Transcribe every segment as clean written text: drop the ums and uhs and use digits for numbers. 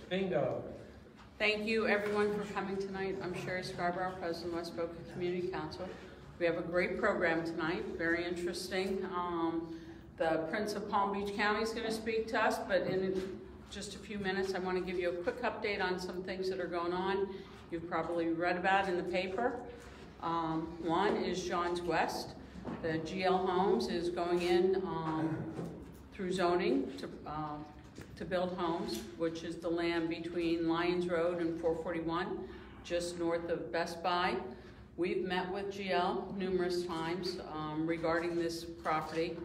Bingo. Thank you everyone for coming tonight. I'm Sherry Scarborough, President of West Boca Community Council. We have a great program tonight, very interesting. The Prince of Palm Beach County is going to speak to us, but in just a few minutes I want to give you a quick update on some things that are going on. You've probably read about in the paper. One is Johns West. The GL Homes is going in through zoning to build homes, which is the land between Lyons Road and 441, just north of Best Buy. We've met with GL numerous times regarding this property.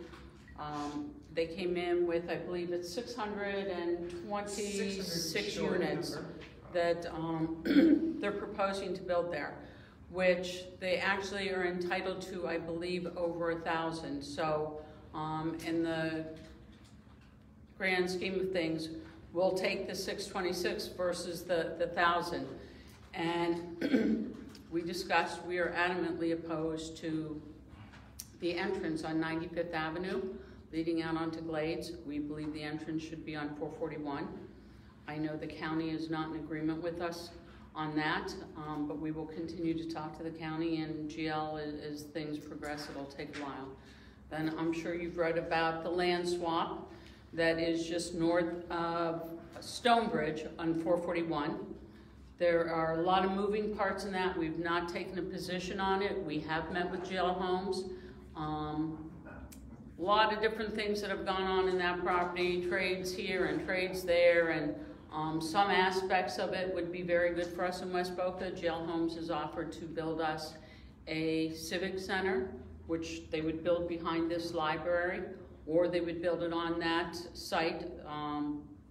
They came in with, I believe it's 626 units that they're proposing to build there, which they actually are entitled to, I believe, over 1,000. So in the grand scheme of things, we'll take the 626 versus the 1,000. And we discussed, we are adamantly opposed to the entrance on 95th Avenue leading out onto Glades. We believe the entrance should be on 441. I know the county is not in agreement with us on that, but we will continue to talk to the county, and GL, as things progress, it'll take a while. Then I'm sure you've read about the land swap that is just north of Stonebridge on 441. There are a lot of moving parts in that. We've not taken a position on it. We have met with GL Homes. A lot of different things that have gone on in that property, trades here and trades there, and some aspects of it would be very good for us in West Boca. GL Homes has offered to build us a civic center, which they would build behind this library, or they would build it on that site.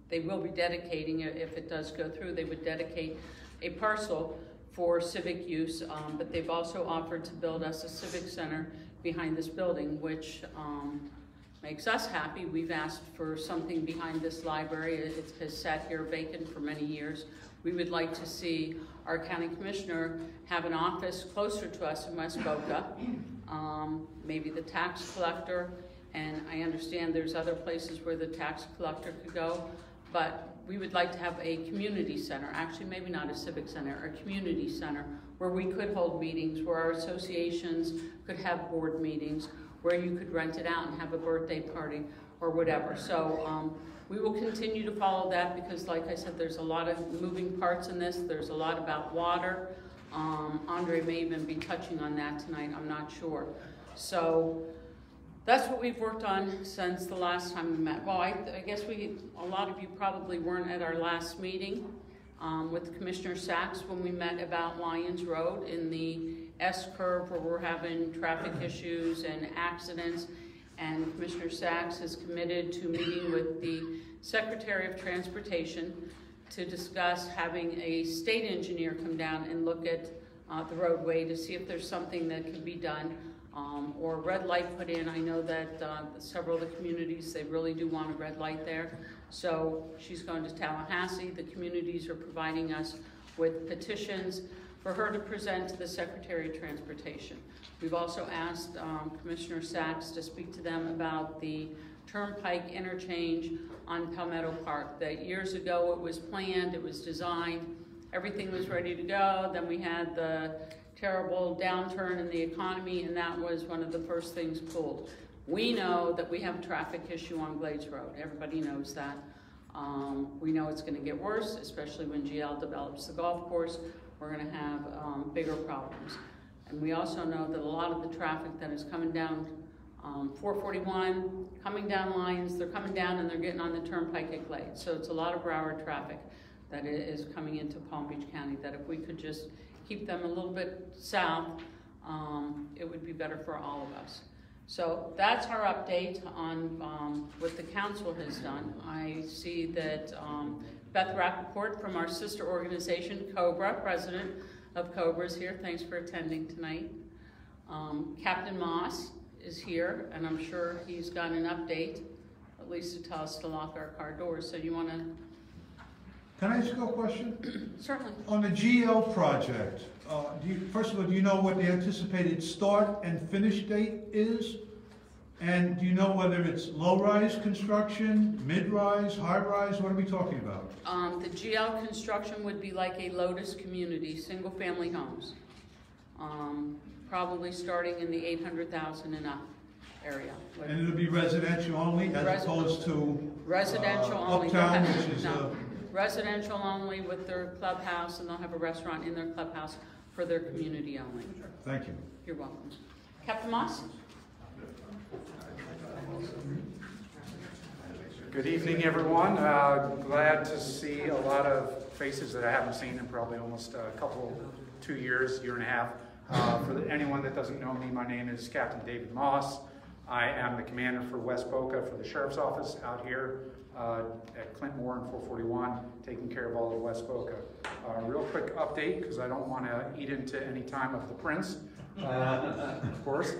They will be dedicating it, if it does go through, they would dedicate a parcel for civic use, but they've also offered to build us a civic center behind this building, which makes us happy. We've asked for something behind this library. It has sat here vacant for many years. We would like to see our county commissioner have an office closer to us in West Boca, maybe the tax collector, and I understand there's other places where the tax collector could go, but we would like to have a community center, actually maybe not a civic center, a community center where we could hold meetings, where our associations could have board meetings, where you could rent it out and have a birthday party or whatever. So we will continue to follow that because, like I said, there's a lot of moving parts in this. There's a lot about water. Andre may even be touching on that tonight, I'm not sure. So that's what we've worked on since the last time we met. Well, I guess a lot of you probably weren't at our last meeting with Commissioner Sachs when we met about Lyons Road in the S-curve where we're having traffic issues and accidents. And Commissioner Sachs is committed to meeting with the Secretary of Transportation to discuss having a state engineer come down and look at the roadway to see if there's something that can be done. Or a red light put in. I know that several of the communities, they really do want a red light there. So she's going to Tallahassee. The communities are providing us with petitions for her to present to the Secretary of Transportation. We've also asked Commissioner Sachs to speak to them about the Turnpike interchange on Palmetto Park. That years ago it was planned, it was designed, everything was ready to go. Then we had the terrible downturn in the economy, and that was one of the first things pulled. We know that we have a traffic issue on Glades Road. Everybody knows that. We know it's going to get worse, especially when GL develops the golf course. We're going to have bigger problems. And we also know that a lot of the traffic that is coming down 441, coming down Lyons, they're coming down and they're getting on the Turnpike at Glades. So it's a lot of Broward traffic that is coming into Palm Beach County, that if we could just keep them a little bit south, it would be better for all of us. So that's our update on what the council has done. I see that Beth Rappaport from our sister organization, Cobra, president of Cobra, is here. Thanks for attending tonight. Captain Moss is here, and I'm sure he's got an update, at least to tell us to lock our car doors. So you want to? Can I ask you a question? Certainly. On the GL project, first of all, do you know what the anticipated start and finish date is? And do you know whether it's low-rise construction, mid-rise, high-rise? What are we talking about? The GL construction would be like a Lotus community, single-family homes. Probably starting in the 800,000 and up area. And it'll be residential only as opposed to residential only. Uptown, which is residential only with their clubhouse, and they'll have a restaurant in their clubhouse for their community only. Thank you. You're welcome. Captain Moss? Good evening, everyone. Glad to see a lot of faces that I haven't seen in probably almost a couple, 2 years, year and a half. For anyone that doesn't know me, my name is Captain David Moss. I am the commander for West Boca for the Sheriff's Office out here at Clint Moore and 441, taking care of all of West Boca. Real quick update, because I don't want to eat into any time of the Prince, of course.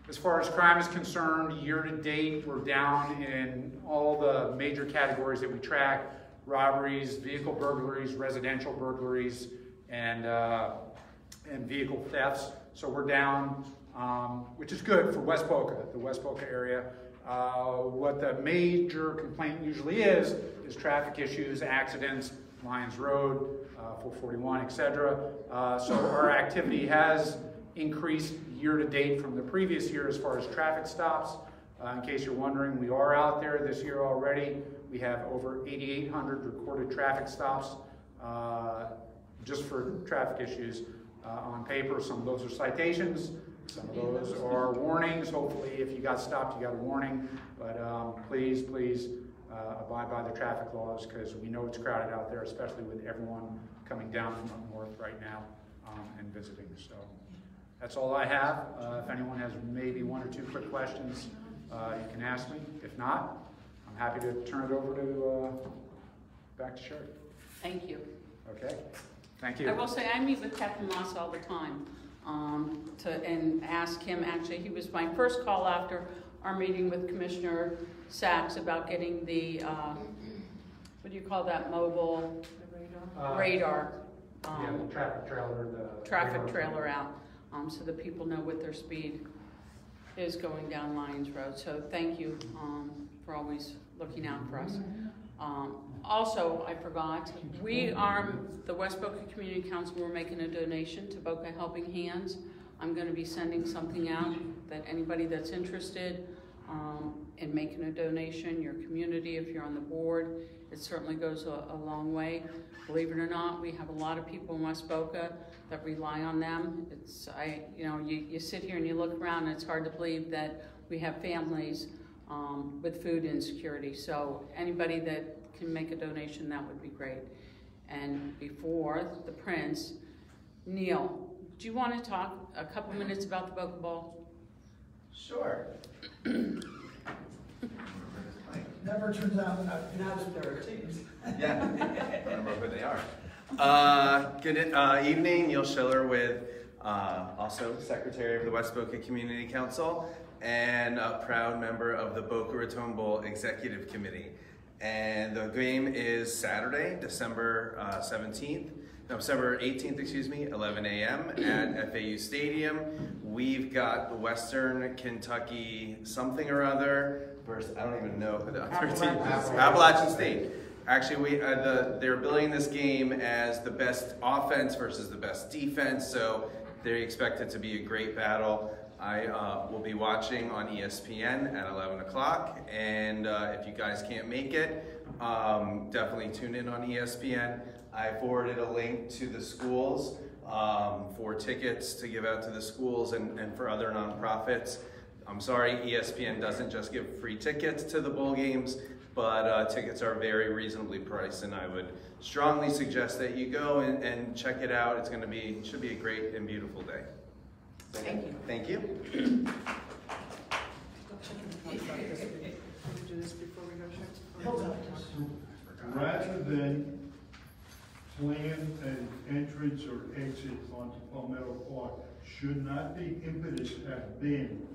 As far as crime is concerned, year to date, we're down in all the major categories that we track: robberies, vehicle burglaries, residential burglaries, and vehicle thefts. So we're down, which is good for West Boca, the West Boca area. What the major complaint usually is traffic issues, accidents, Lyons Road, 441, etc. So our activity has increased year to date from the previous year as far as traffic stops. In case you're wondering, we are out there this year already. We have over 8,800 recorded traffic stops just for traffic issues on paper. Some of those are citations, some of those are warnings. Hopefully if you got stopped, you got a warning. But please abide by the traffic laws, because we know it's crowded out there, especially with everyone coming down from up north right now and visiting. So that's all I have. If anyone has maybe one or two quick questions, you can ask me. If not, I'm happy to turn it over to back to Sherry. Thank you. Okay. Thank you. I will say I meet with Captain Moss all the time and ask him. Actually, he was my first call after our meeting with Commissioner Sachs about getting the what do you call that, mobile radar? Yeah, the traffic trailer. The traffic trailer out. So that people know what their speed is going down Lyons Road. So thank you for always looking out for us. Also, I forgot, the West Boca Community Council, we're making a donation to Boca Helping Hands. I'm going to be sending something out that anybody that's interested in making a donation, your community, if you're on the board, it certainly goes a long way. Believe it or not, we have a lot of people in West Boca that rely on them. You sit here and you look around, and it's hard to believe that we have families with food insecurity. So anybody that can make a donation, that would be great. And before the Prince, Neil, do you want to talk a couple minutes about the Boca Bowl? Sure. Never turns out that there are teams. Yeah, I don't know who they are. Good evening, Neil Schiller with also Secretary of the West Boca Community Council and a proud member of the Boca Raton Bowl Executive Committee. And the game is Saturday, December 18th, excuse me, 11 a.m. at FAU Stadium. We've got the Western Kentucky something or other versus, I don't even know who the other team is. Appalachian State. Actually, they're billing this game as the best offense versus the best defense, so they expect it to be a great battle. I will be watching on ESPN at 11 o'clock, and if you guys can't make it, definitely tune in on ESPN. I forwarded a link to the schools for tickets to give out to the schools and for other nonprofits. I'm sorry, ESPN doesn't just give free tickets to the bowl games, but tickets are very reasonably priced, and I would strongly suggest that you go and check it out. It's going to should be a great and beautiful day. Thank you. Thank you. Rather than plan an entrance or exit onto Palmetto Park, should not the impetus have been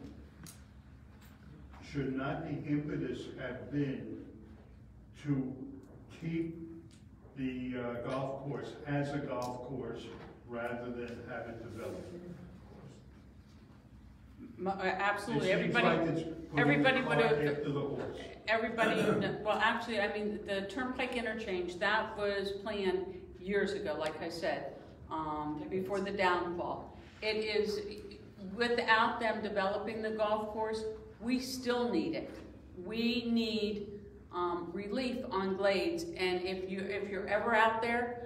to keep the golf course as a golf course rather than have it developed? Absolutely, It seems like it's putting everybody the would cart have, after the horse. everybody, well, actually, I mean, the Turnpike interchange, that was planned years ago, like I said, before the downfall. It is, without them developing the golf course, we still need it. We need relief on Glades, and if you're ever out there,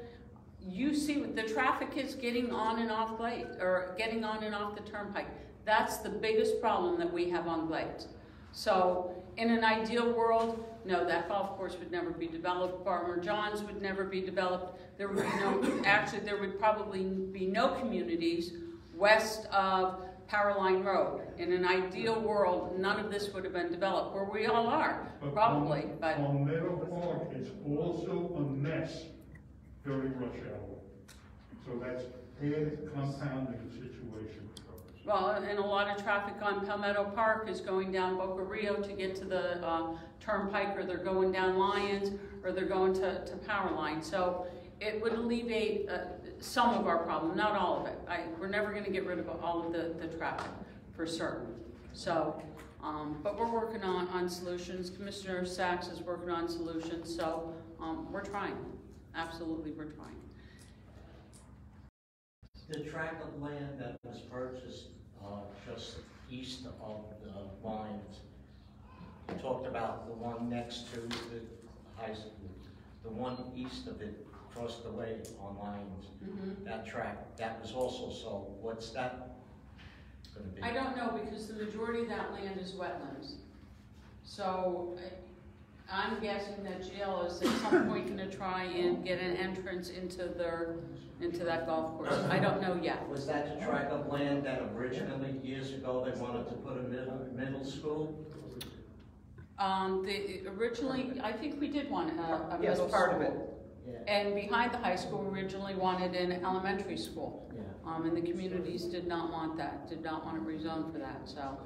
you see the traffic is getting on and off Glades, or getting on and off the Turnpike. That's the biggest problem that we have on Glades. So in an ideal world, no, that golf course would never be developed. Farmer John's would never be developed. There would be no, actually there would probably be no communities west of Powerline Road. In an ideal world, none of this would have been developed, where we all are, probably. But Palmetto Park is also a mess during rush hour. So that's added compounding the situation. well, and a lot of traffic on Palmetto Park is going down Boca Rio to get to the Turnpike, or they're going down Lyons, or they're going to Powerline. So it would alleviate some of our problem, not all of it. We're never going to get rid of all of the traffic, for certain. So, but we're working on solutions. Commissioner Sachs is working on solutions. So we're trying. Absolutely, we're trying. The tract of land that was purchased just east of the lines, you talked about the one next to the high school, the one east of it, across the way on Lyons, that tract, that was also sold. What's that going to be? I don't know, because the majority of that land is wetlands. So I'm guessing that GL is at some point going to try and get an entrance into that golf course. I don't know yet. Was that the tract of land that originally, years ago, they wanted to put a middle school? Originally, I think we did want a Yes, middle part school. of it. Yeah. And behind the high school, we originally wanted an elementary school. Yeah. And the communities did not want that, did not want it rezoned for that. So,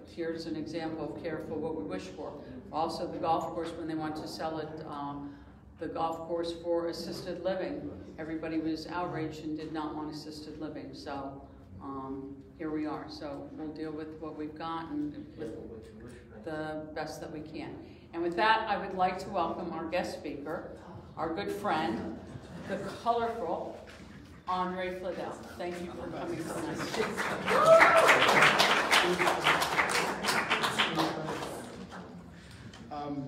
here's an example of careful what we wish for. Also, the golf course, when they want to sell it, the golf course for assisted living, everybody was outraged and did not want assisted living. So, here we are. So we'll deal with what we've got and with the best that we can. And with that, I would like to welcome our guest speaker, our good friend, the colorful Andre Fladell. Thank you for coming tonight.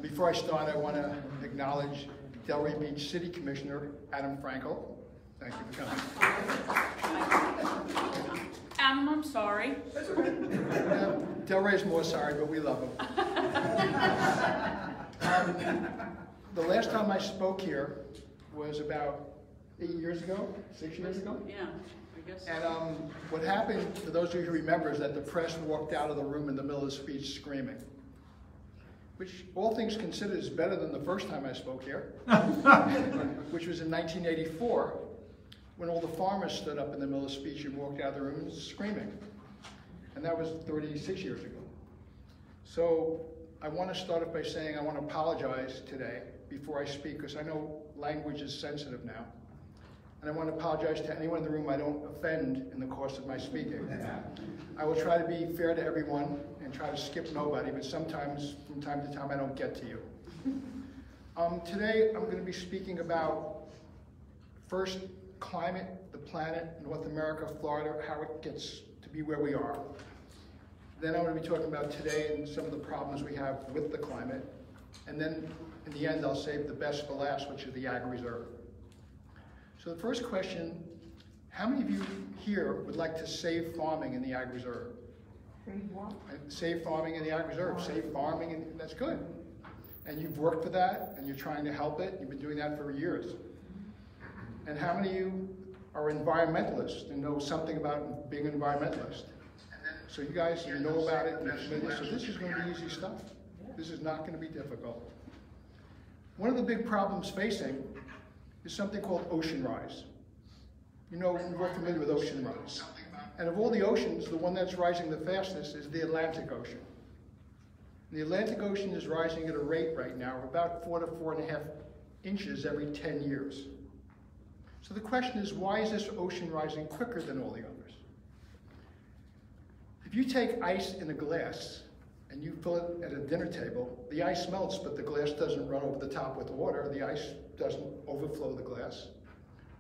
Before I start, I want to acknowledge Delray Beach City Commissioner Adam Frankel. Thank you for coming. Adam, I'm sorry. Delray's more sorry, but we love him. The last time I spoke here was about 8 years ago, 6 years ago. Yeah, I guess. And what happened, for those of you who remember, is that the press walked out of the room in the middle of the speech screaming, which all things considered is better than the first time I spoke here, which was in 1984, when all the farmers stood up in the middle of the speech and walked out of the room screaming. And that was 36 years ago. So I want to start off by saying I want to apologize today before I speak, because I know language is sensitive now. And I want to apologize to anyone in the room I don't offend in the course of my speaking. I will try to be fair to everyone and try to skip nobody, but sometimes, from time to time, I don't get to you. Today, I'm going to be speaking about, first, climate, the planet, North America, Florida, how it gets to be where we are. Then I'm going to be talking about today and some of the problems we have with the climate. And then, in the end, I'll save the best for last, which is the Ag Reserve. So the first question, how many of you here would like to save farming in the Ag Reserve? Save farming in the Ag Reserve, save farming, and that's good. And you've worked for that, and you're trying to help it. You've been doing that for years. And how many of you are environmentalists and know something about being an environmentalist? So you guys, you know about it, and you're familiar. So this is going to be easy stuff. This is not going to be difficult. One of the big problems facing is something called ocean rise. You know, we're all familiar with ocean rise. And of all the oceans, the one that's rising the fastest is the Atlantic Ocean. And the Atlantic Ocean is rising at a rate right now of about 4 to 4.5 inches every 10 years. So the question is, why is this ocean rising quicker than all the others? If If you take ice in a glass and you fill it at a dinner table, the ice melts, but the glass doesn't run over the top with water. The ice doesn't overflow the glass.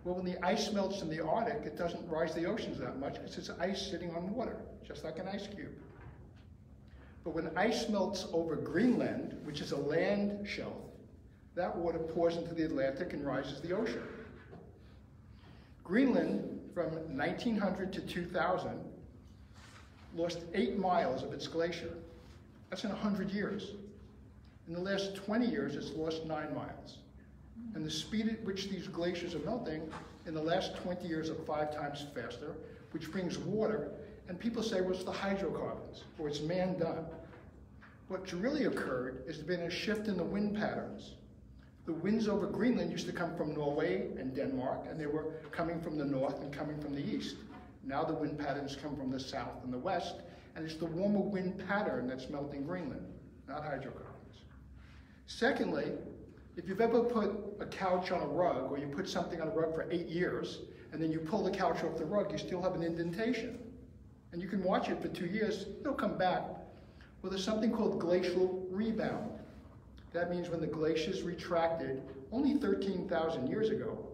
Well, when the ice melts in the Arctic, it doesn't rise the oceans that much because it's ice sitting on water, just like an ice cube. But when ice melts over Greenland, which is a land shelf, that water pours into the Atlantic and rises the ocean. Greenland, from 1900 to 2000, lost 8 miles of its glacier. That's in 100 years. In the last 20 years, it's lost 9 miles. And the speed at which these glaciers are melting in the last 20 years are 5 times faster, which brings water. And people say, well, it's the hydrocarbons, or it's man-done. What's really occurred is there's been a shift in the wind patterns. The winds over Greenland used to come from Norway and Denmark, and they were coming from the north and coming from the east. Now the wind patterns come from the south and the west, and it's the warmer wind pattern that's melting Greenland, not hydrocarbons. Secondly, if you've ever put a couch on a rug, or you put something on a rug for 8 years, and then you pull the couch off the rug, you still have an indentation. And you can watch it for 2 years, it'll come back. Well, there's something called glacial rebound. That means when the glaciers retracted only 13,000 years ago,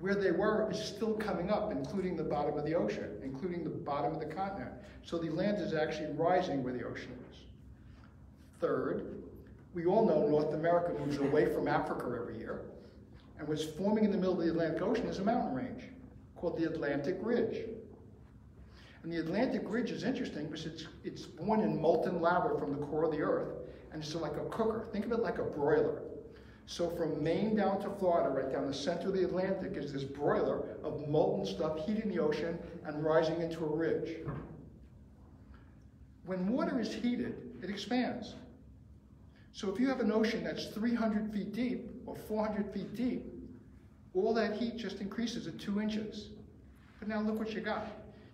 where they were is still coming up, including the bottom of the ocean, including the bottom of the continent. So the land is actually rising where the ocean is. Third, we all know North America moves away from Africa every year, and what's forming in the middle of the Atlantic Ocean is a mountain range called the Atlantic Ridge. And the Atlantic Ridge is interesting because it's born in molten lava from the core of the earth, and it's like a cooker. Think of it like a broiler. So from Maine down to Florida, right down the center of the Atlantic, is this broiler of molten stuff heating the ocean and rising into a ridge. When water is heated, it expands. So if you have an ocean that's 300 feet deep or 400 feet deep, all that heat just increases at 2 inches. But now look what you got.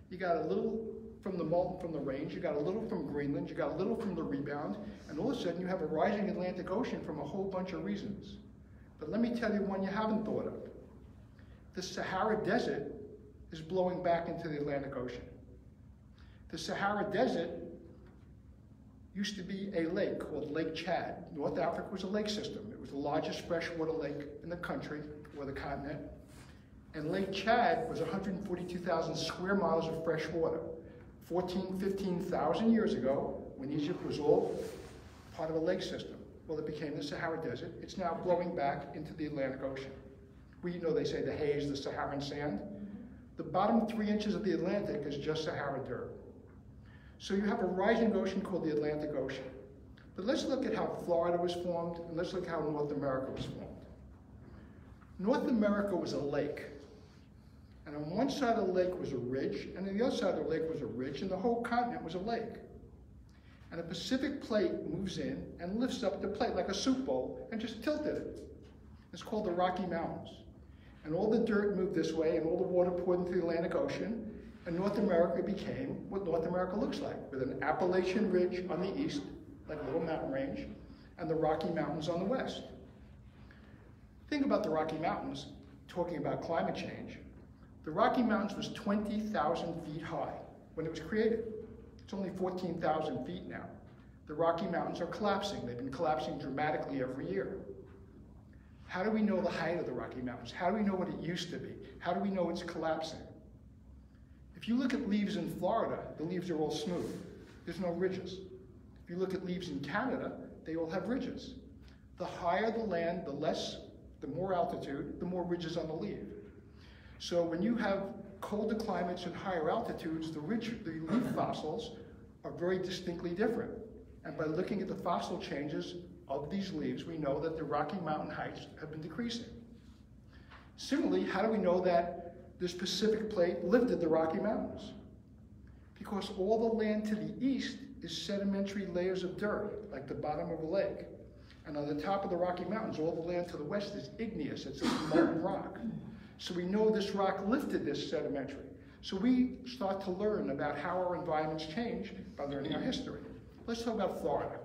You got a little from the molten from the range, you got a little from Greenland, you got a little from the rebound, and all of a sudden you have a rising Atlantic Ocean from a whole bunch of reasons. But let me tell you one you haven't thought of. The Sahara Desert is blowing back into the Atlantic Ocean. The Sahara Desert used to be a lake called Lake Chad. North Africa was a lake system. It was the largest freshwater lake in the country, or the continent. And Lake Chad was 142,000 square miles of fresh water. 15,000 years ago, when Egypt was all part of a lake system. Well, it became the Sahara Desert. It's now blowing back into the Atlantic Ocean. We know they say the haze, the Saharan sand. The bottom 3 inches of the Atlantic is just Sahara dirt. So you have a rising ocean called the Atlantic Ocean. But let's look at how Florida was formed, and let's look at how North America was formed. North America was a lake. And on one side of the lake was a ridge, and on the other side of the lake was a ridge, and the whole continent was a lake. And a Pacific plate moves in and lifts up the plate like a soup bowl and just tilted it. It's called the Rocky Mountains. And all the dirt moved this way, and all the water poured into the Atlantic Ocean, and North America became what North America looks like, with an Appalachian Ridge on the east, like a little mountain range, and the Rocky Mountains on the west. Think about the Rocky Mountains, talking about climate change. The Rocky Mountains was 20,000 feet high when it was created. It's only 14,000 feet now. The Rocky Mountains are collapsing. They've been collapsing dramatically every year. How do we know the height of the Rocky Mountains? How do we know what it used to be? How do we know it's collapsing? If you look at leaves in Florida, the leaves are all smooth. There's no ridges. If you look at leaves in Canada, they all have ridges. The higher the land, the more altitude, the more ridges on the leaf. So when you have colder climates and higher altitudes, the leaf fossils are very distinctly different. And by looking at the fossil changes of these leaves, we know that the Rocky Mountain heights have been decreasing. Similarly, how do we know that this Pacific plate lifted the Rocky Mountains? Because all the land to the east is sedimentary layers of dirt, like the bottom of a lake. And on the top of the Rocky Mountains, all the land to the west is igneous, it's a molten rock. So we know this rock lifted this sedimentary. So we start to learn about how our environments change by learning our history. Let's talk about Florida.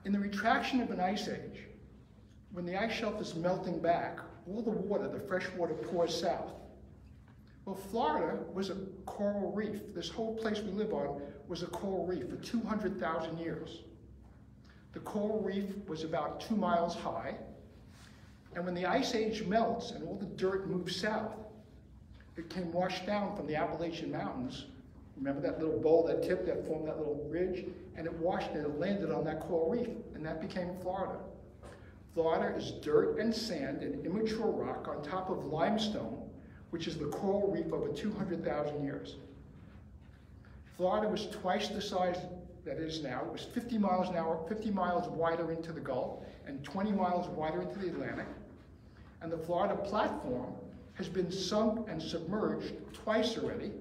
In the retraction of an ice age, when the ice shelf is melting back, all the water, the fresh water, pours south. Well, Florida was a coral reef. This whole place we live on was a coral reef for 200,000 years. The coral reef was about 2 miles high, and when the ice age melts and all the dirt moves south, it came washed down from the Appalachian Mountains. Remember that little bowl, that tip that formed that little ridge? And it washed and it landed on that coral reef, and that became Florida. Florida is dirt and sand and immature rock on top of limestone, which is the coral reef over 200,000 years. Florida was twice the size that it is now. It was 50 miles an hour, 50 miles wider into the Gulf, and 20 miles wider into the Atlantic. And the Florida platform has been sunk and submerged twice already.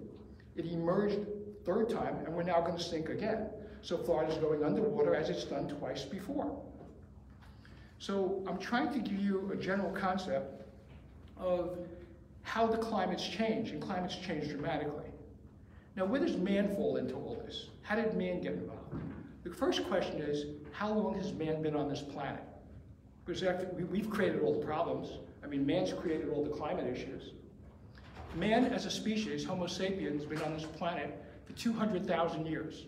It emerged third time, and we're now going to sink again. So Florida's going underwater as it's done twice before. So I'm trying to give you a general concept of how the climate's changed, and climate's changed dramatically. Now, where does man fall into all this? How did man get involved? The first question is, how long has man been on this planet? Because we've created all the problems. I mean, man's created all the climate issues. Man as a species, Homo sapiens, has been on this planet for 200,000 years.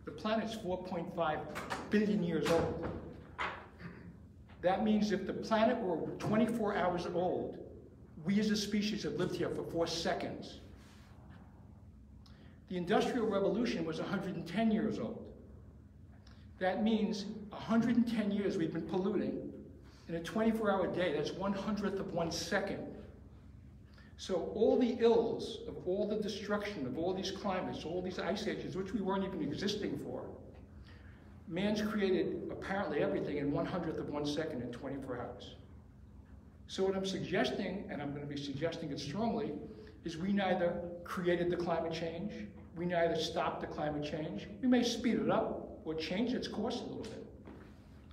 The planet's 4.5 billion years old. That means if the planet were 24 hours old, we as a species have lived here for 4 seconds. The Industrial Revolution was 110 years old. That means 110 years we've been polluting. In a 24-hour day, that's 1/100th of 1 second. So all the ills of all the destruction of all these climates, all these ice ages, which we weren't even existing for, man's created apparently everything in 1/100th of 1 second in 24 hours. So what I'm suggesting, and I'm going to be suggesting it strongly, is we neither created the climate change, we neither stopped the climate change. We may speed it up or change its course a little bit.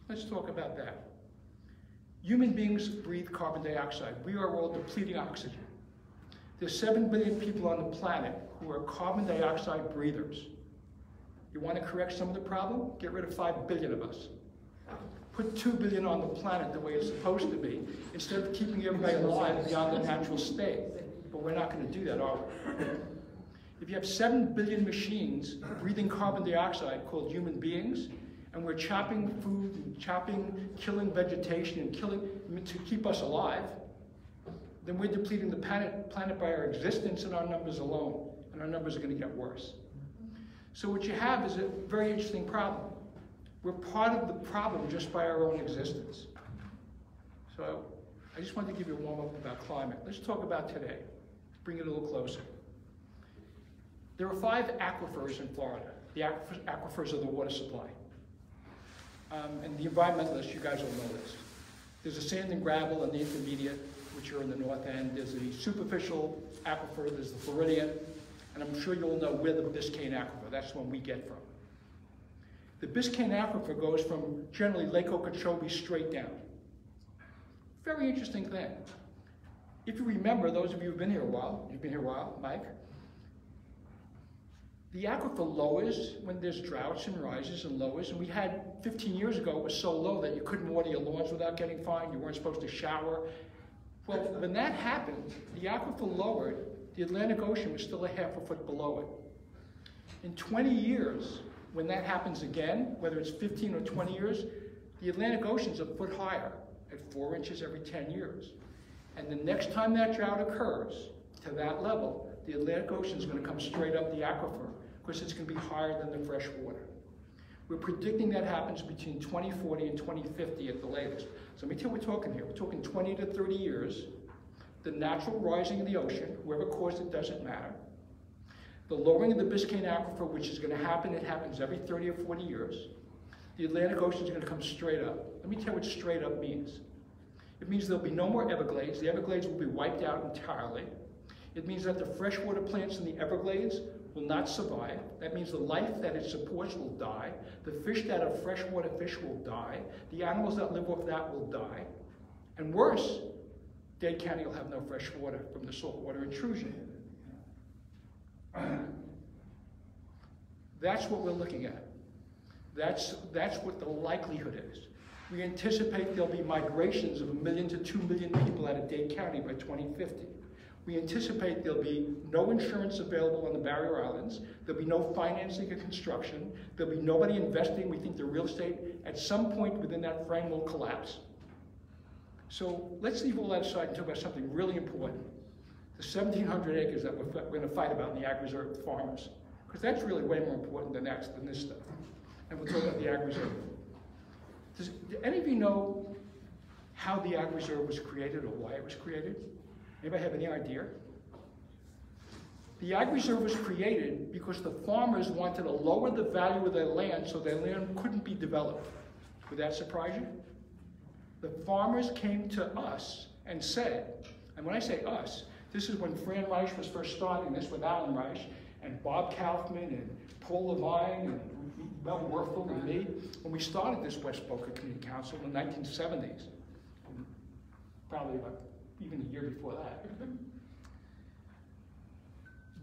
Let's talk about that. Human beings breathe carbon dioxide. We are all depleting oxygen. There's 7 billion people on the planet who are carbon dioxide breathers. You want to correct some of the problem? Get rid of 5 billion of us. Put 2 billion on the planet the way it's supposed to be, instead of keeping everybody alive beyond their natural state. But we're not going to do that, are we? If you have 7 billion machines breathing carbon dioxide called human beings, and we're chopping food and killing vegetation and killing to keep us alive, then we're depleting the planet by our existence and our numbers alone, and our numbers are going to get worse. So what you have is a very interesting problem. We're part of the problem just by our own existence. So I just wanted to give you a warm-up about climate. Let's talk about today. Bring it a little closer. There are 5 aquifers in Florida. The aquifers are the water supply. And the environmentalists, you guys will know this. There's the sand and gravel and the intermediate, which are in the north end. There's the superficial aquifer, there's the Floridian, and I'm sure you'll know where the Biscayne Aquifer, that's the one we get from. The Biscayne Aquifer goes from generally Lake Okeechobee straight down. Very interesting thing. If you remember, those of you who've been here a while, you've been here a while, Mike, the aquifer lowers when there's droughts and rises and lowers, and we had 15 years ago, it was so low that you couldn't water your lawns without getting fined, you weren't supposed to shower. Well, when that happened, the aquifer lowered, the Atlantic Ocean was still a ½ a foot below it. In 20 years, when that happens again, whether it's 15 or 20 years, the Atlantic Ocean's a foot higher at 4 inches every 10 years. And the next time that drought occurs to that level, the Atlantic Ocean is going to come straight up the aquifer because it's going to be higher than the fresh water. We're predicting that happens between 2040 and 2050 at the latest. So let me tell you what we're talking here. We're talking 20 to 30 years. The natural rising of the ocean, whoever caused it doesn't matter. The lowering of the Biscayne Aquifer, which is going to happen, it happens every 30 or 40 years. The Atlantic Ocean is going to come straight up. Let me tell you what straight up means. It means there'll be no more Everglades. The Everglades will be wiped out entirely. It means that the freshwater plants in the Everglades will not survive. That means the life that it supports will die. The fish that are freshwater fish will die. The animals that live off that will die. And worse, Dade County will have no fresh water from the saltwater intrusion. That's what we're looking at. That's what the likelihood is. We anticipate there'll be migrations of 1 million to 2 million people out of Dade County by 2050. We anticipate there'll be no insurance available on the barrier islands. There'll be no financing of construction. There'll be nobody investing. We think the real estate at some point within that frame will collapse. So let's leave all that aside and talk about something really important. The 1,700 acres that we're going to fight about in the Ag Reserve farmers. Because that's really way more important than this stuff. And we'll talk about the Ag Reserve. Do any of you know how the Ag Reserve was created or why it was created? Anybody have any idea? The Ag Reserve was created because the farmers wanted to lower the value of their land so their land couldn't be developed. Would that surprise you? The farmers came to us and said, and when I say us, this is when Fran Reich was first starting this with Alan Reich, and Bob Kaufman, and Paul Levine, and Mel Werfel, and me, when we started this West Boca Community Council in the 1970s, probably about even a year before that.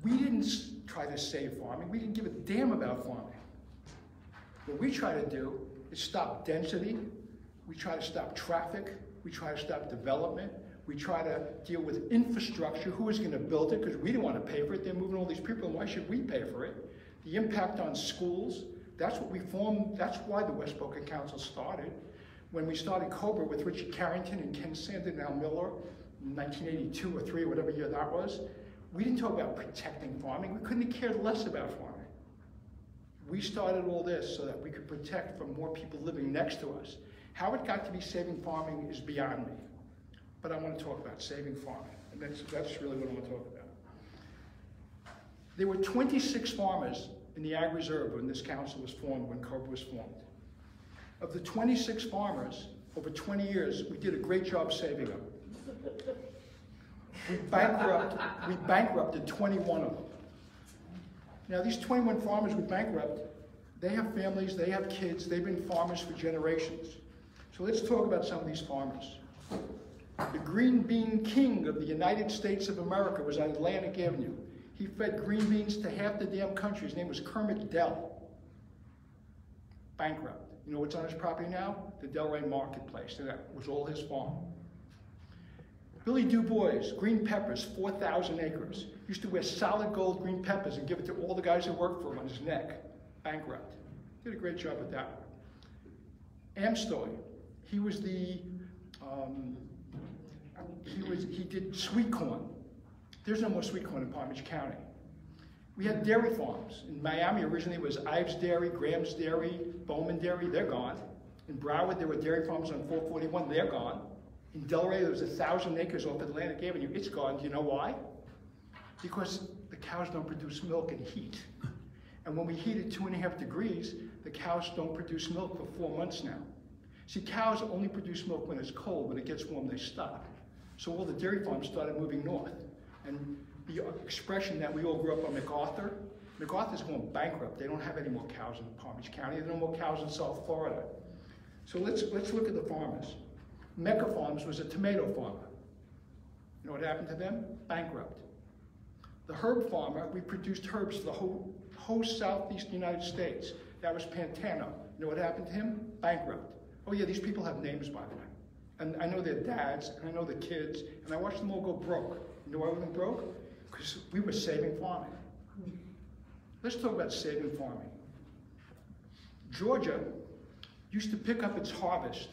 We didn't try to save farming. We didn't give a damn about farming. What we try to do is stop density. We try to stop traffic. We try to stop development. We try to deal with infrastructure. Who is going to build it? Because we don't want to pay for it. They're moving all these people, and why should we pay for it? The impact on schools. That's what we formed. That's why the West Boca Council started. When we started COBRA with Richard Carrington and Ken Sandin and Al Miller in 1982 or 3 or whatever year that was, we didn't talk about protecting farming. We couldn't have cared less about farming. We started all this so that we could protect from more people living next to us. How it got to be saving farming is beyond me. But I want to talk about saving farming, and that's really what I want to talk about. There were 26 farmers in the Ag Reserve when this council was formed, when COBRA was formed. Of the 26 farmers, over 20 years, we did a great job saving them. We bankrupted 21 of them. Now these 21 farmers we bankrupt, they have families, they have kids, they've been farmers for generations. So let's talk about some of these farmers. The green bean king of the United States of America was on Atlantic Avenue. He fed green beans to half the damn country. His name was Kermit Dell. Bankrupt. You know what's on his property now? The Delray Marketplace. And that was all his farm. Billy Du Bois, green peppers, 4,000 acres. Used to wear solid gold green peppers and give it to all the guys who worked for him on his neck. Bankrupt. Did a great job with that one. Amstoy. He was the he did sweet corn. There's no more sweet corn in Palm Beach County. We had dairy farms. In Miami, originally it was Ives Dairy, Graham's Dairy, Bowman Dairy, they're gone. In Broward, there were dairy farms on 441, they're gone. In Delray, there was 1,000 acres off Atlantic Avenue, it's gone. Do you know why? Because the cows don't produce milk and heat. And when we heat at 2.5 degrees, the cows don't produce milk for 4 months now. See, cows only produce milk when it's cold. When it gets warm, they stop. So all the dairy farms started moving north. And the expression that we all grew up on MacArthur's going bankrupt. They don't have any more cows in Palm Beach County. There are no more cows in South Florida. So let's look at the farmers. Mecca Farms was a tomato farmer. You know what happened to them? Bankrupt. The herb farmer, we produced herbs for the whole southeast United States. That was Pantano. You know what happened to him? Bankrupt. Oh yeah, these people have names, by the way. And I know their dads, and I know the kids, and I watched them all go broke. You know why we went broke? Because we were saving farming. Let's talk about saving farming. Georgia used to pick up its harvest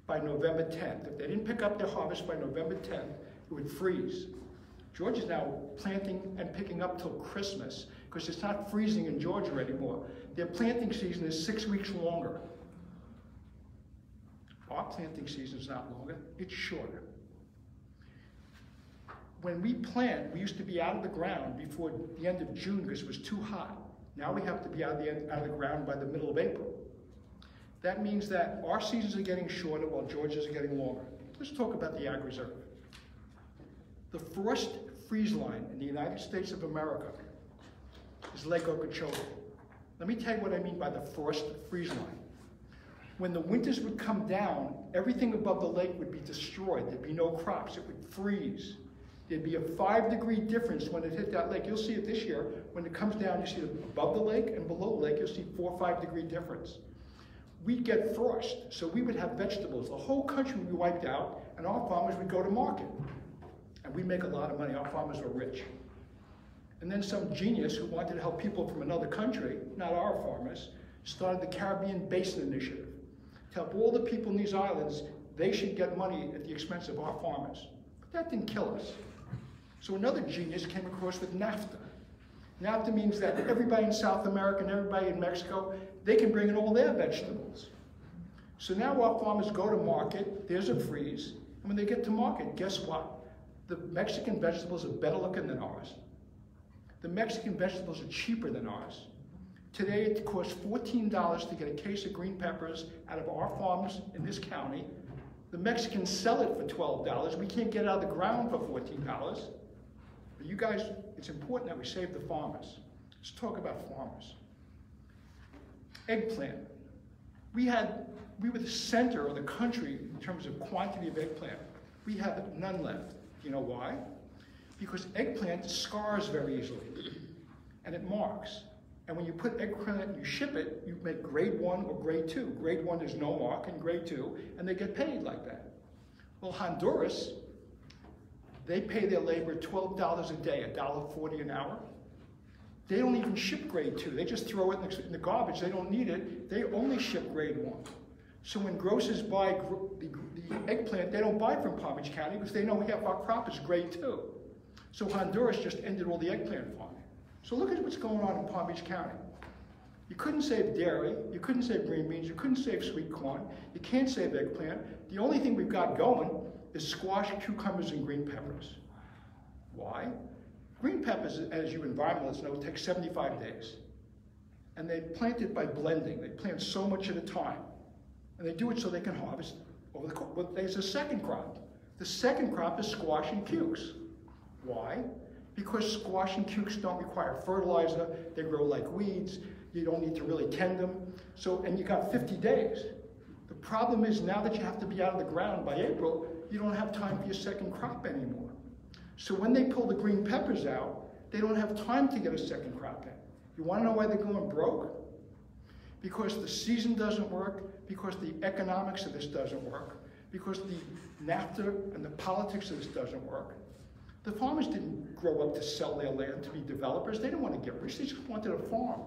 by November 10th. If they didn't pick up their harvest by November 10th, it would freeze. Georgia's now planting and picking up till Christmas because it's not freezing in Georgia anymore. Their planting season is 6 weeks longer. Our planting season is not longer, it's shorter. When we plant, we used to be out of the ground before the end of June because it was too hot. Now we have to be out of the ground by the middle of April. That means that our seasons are getting shorter while Georgia's are getting longer. Let's talk about the Ag Reserve. The frost freeze line in the United States of America is Lake Okeechobee. Let me tell you what I mean by the frost freeze line. When the winters would come down, everything above the lake would be destroyed. There'd be no crops, it would freeze. There'd be a 5-degree difference when it hit that lake. You'll see it this year. When it comes down, you see it above the lake and below the lake, you'll see 4 or 5 degree difference. We'd get frost, so we would have vegetables. The whole country would be wiped out, and our farmers would go to market. and we make a lot of money. Our farmers were rich. And then some genius who wanted to help people from another country, not our farmers, started the Caribbean Basin Initiative to help all the people in these islands. They should get money at the expense of our farmers. But that didn't kill us. So another genius came across with Nafta. Nafta means that everybody in South America and everybody in Mexico, they can bring in all their vegetables. So now our farmers go to market, there's a freeze, and when they get to market, guess what? The Mexican vegetables are better looking than ours. The Mexican vegetables are cheaper than ours. Today it costs $14 to get a case of green peppers out of our farms in this county. The Mexicans sell it for $12. We can't get it out of the ground for $14. But you guys, it's important that we save the farmers. Let's talk about farmers. Eggplant. We were the center of the country in terms of quantity of eggplant. We have none left. You know why? Because eggplant scars very easily, and it marks. And when you put eggplant and you ship it, you make grade 1 or grade 2. Grade 1 there's no mark, and grade 2, and they get paid like that. Well, Honduras, they pay their labor $12 a day, $1.40 an hour. They don't even ship grade 2. They just throw it in the garbage. They don't need it. They only ship grade 1. So when grocers buy the eggplant, they don't buy from Palm Beach County because they know half our crop is grade 2. So Honduras just ended all the eggplant farming. So look at what's going on in Palm Beach County. You couldn't save dairy, you couldn't save green beans, you couldn't save sweet corn, you can't save eggplant. The only thing we've got going is squash, cucumbers, and green peppers. Why? Green peppers, as you environmentalists know, take 75 days. And they plant it by blending. They plant so much at a time. And they do it so they can harvest over the course. But there's a second crop. The second crop is squash and cukes. Why? Because squash and cukes don't require fertilizer. They grow like weeds. You don't need to really tend them. So, and you got 50 days. The problem is now that you have to be out of the ground by April, you don't have time for your second crop anymore. So when they pull the green peppers out, they don't have time to get a second crop in. You want to know why they're going broke? Because the season doesn't work, because the economics of this doesn't work, because the Nafta and the politics of this doesn't work. The farmers didn't grow up to sell their land to be developers. They didn't want to get rich. They just wanted a farm.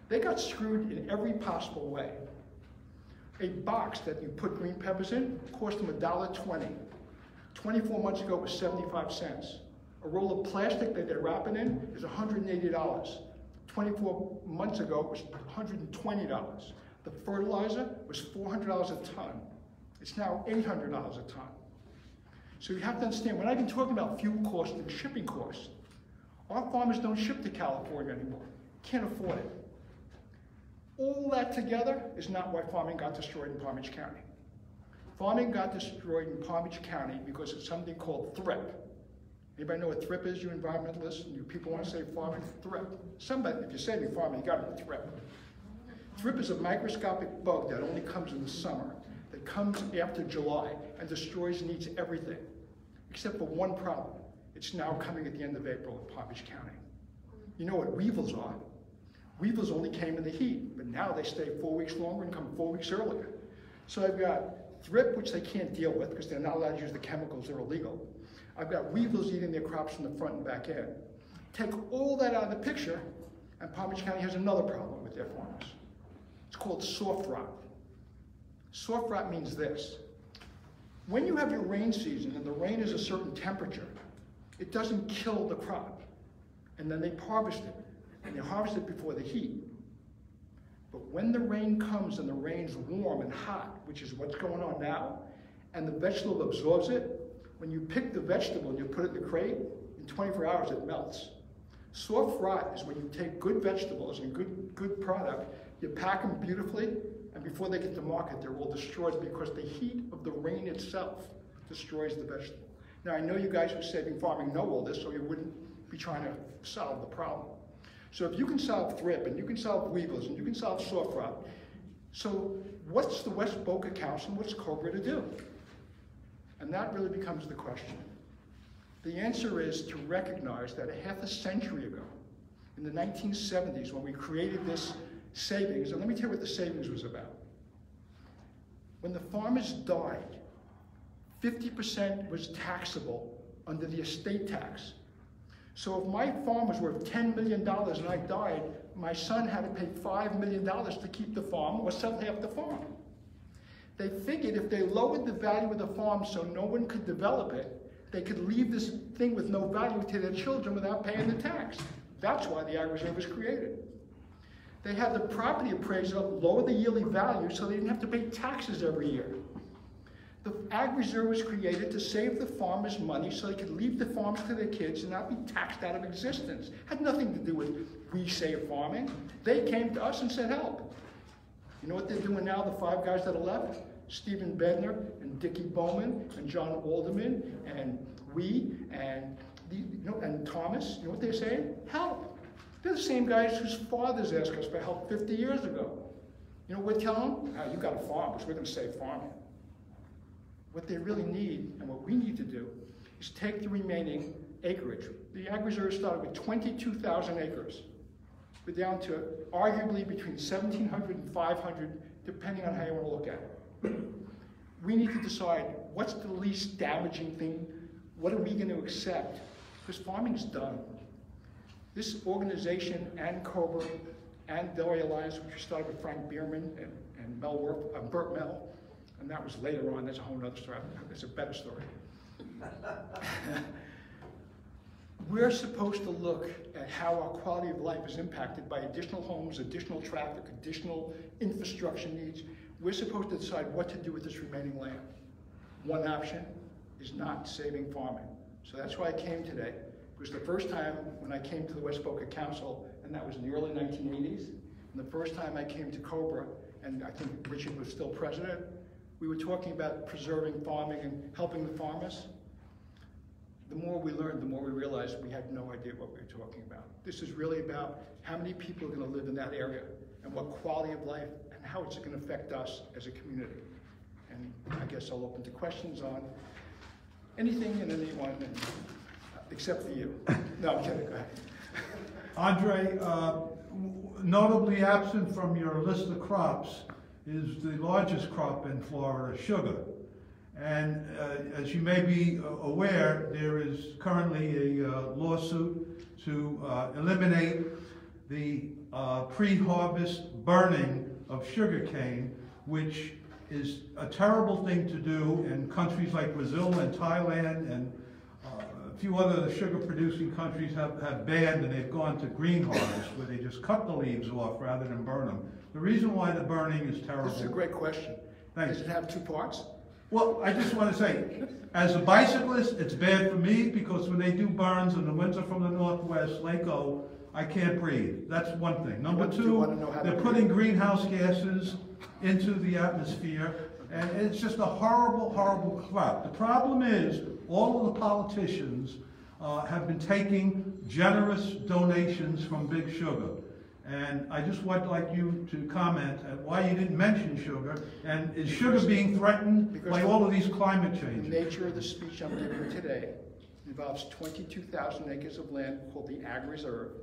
They got screwed in every possible way. A box that you put green peppers in cost them $1.20. 24 months ago, it was 75 cents. A roll of plastic that they're wrapping in is $180. 24 months ago, it was $120. The fertilizer was $400 a ton. It's now $800 a ton. So you have to understand, we're not even talking about fuel costs and shipping costs. Our farmers don't ship to California anymore. Can't afford it. All that together is not why farming got destroyed in Palm Beach County. Farming got destroyed in Palm Beach County because of something called THRIP. Anybody know what THRIP is, you environmentalists? And you people want to say farming? THRIP. Somebody, if you're saving farming, you got to know THRIP. THRIP is a microscopic bug that only comes in the summer, that comes after July and destroys and eats everything, except for one problem. It's now coming at the end of April in Palm Beach County. You know what weevils are? Weevils only came in the heat, but now they stay 4 weeks longer and come 4 weeks earlier. So I've got THRIP, which they can't deal with because they're not allowed to use the chemicals, they're illegal. I've got weevils eating their crops from the front and back end. Take all that out of the picture, and Palm Beach County has another problem with their farmers. It's called soft rot. Soft rot means this. When you have your rain season and the rain is a certain temperature, it doesn't kill the crop. And then they harvest it. And they harvest it before the heat. But when the rain comes and the rain's warm and hot, which is what's going on now, and the vegetable absorbs it, when you pick the vegetable and you put it in the crate, in 24 hours it melts. Soft rot is when you take good vegetables and good product, you pack them beautifully, and before they get to market, they're all destroyed because the heat of the rain itself destroys the vegetable. Now, I know you guys who are saving farming know all this, so you wouldn't be trying to solve the problem. So if you can solve THRIP, and you can solve weevils, and you can solve soft rot, so what's the West Boca Council, what's COBRA to do? And that really becomes the question. The answer is to recognize that a half a century ago, in the 1970s, when we created this savings, and let me tell you what the savings was about. When the farmers died, 50% was taxable under the estate tax. So if my farm was worth $10 million and I died, my son had to pay $5 million to keep the farm or sell half the farm. They figured if they lowered the value of the farm so no one could develop it, they could leave this thing with no value to their children without paying the tax. That's why the Ag Reserve was created. They had the property appraiser lower the yearly value so they didn't have to pay taxes every year. The Ag Reserve was created to save the farmers money so they could leave the farms to their kids and not be taxed out of existence. Had nothing to do with we save farming. They came to us and said help. You know what they're doing now, the 5 guys that are left? Stephen Bednar and Dickie Bowman and John Alderman and and Thomas. You know what they're saying? Help. They're the same guys whose fathers asked us for help 50 years ago. You know what we're telling them? You got a farm, but we're going to save farming. What they really need, and what we need to do, is take the remaining acreage. The Ag Reserve started with 22,000 acres. We're down to arguably between 1,700 and 500, depending on how you want to look at it. We need to decide what's the least damaging thing, what are we going to accept, because farming's done. This organization and COBRA and Delray Alliance, which we started with Frank Bierman and Burt Mell, and that was later on, that's a whole other story, it's a better story. We're supposed to look at how our quality of life is impacted by additional homes, additional traffic, additional infrastructure needs. We're supposed to decide what to do with this remaining land. One option is not saving farming. So that's why I came today. It was the first time when I came to the West Boca Council, and that was in the early 1980s, and the first time I came to COBRA, and I think Richard was still president, we were talking about preserving farming and helping the farmers. The more we learned, the more we realized we had no idea what we were talking about. This is really about how many people are going to live in that area and what quality of life and how it's going to affect us as a community. And I guess I'll open to questions on anything and anyone, except for you. No, I'm kidding. Go ahead. Andre, notably absent from your list of crops is the largest crop in Florida, sugar. And as you may be aware, there is currently a lawsuit to eliminate the pre-harvest burning of sugarcane, which is a terrible thing to do, and countries like Brazil and Thailand and a few other sugar-producing countries have banned, and they've gone to green harvest, where they just cut the leaves off rather than burn them. The reason why the burning is terrible... This is a great question. Thanks. Does it have 2 parts? Well, I just want to say, as a bicyclist, it's bad for me, because when they do burns in the winter from the Northwest, Laco, I can't breathe. That's one thing. Number 2, they're putting greenhouse gases into the atmosphere, and it's just a horrible, horrible crop. The problem is, all of the politicians have been taking generous donations from Big Sugar. And I just would like you to comment at why you didn't mention sugar, and is sugar being threatened by all of these climate changes? The nature of the speech I'm giving today involves 22,000 acres of land called the Ag Reserve.